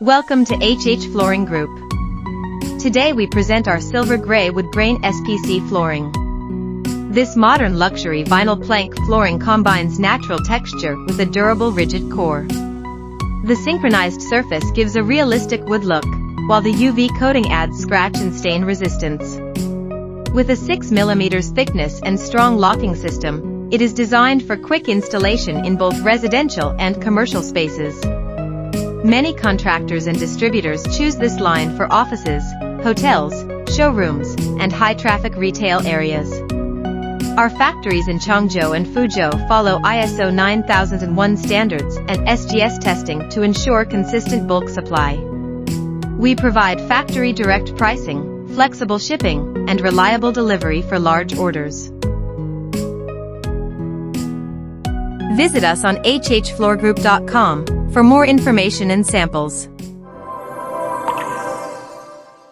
Welcome to HH Flooring Group. Today we present our Silver Gray Wood Grain SPC flooring. This modern luxury vinyl plank flooring combines natural texture with a durable rigid core. The synchronized surface gives a realistic wood look, while the UV coating adds scratch and stain resistance. With a 6 mm thickness and strong locking system, it is designed for quick installation in both residential and commercial spaces. Many contractors and distributors choose this line for offices, hotels, showrooms, and high-traffic retail areas. Our factories in Changzhou and Fuzhou follow ISO9001 standards and SGS testing to ensure consistent bulk supply. We provide factory direct pricing, flexible shipping, and reliable delivery for large orders. Visit us on hhfloorgroup.com for more information and samples.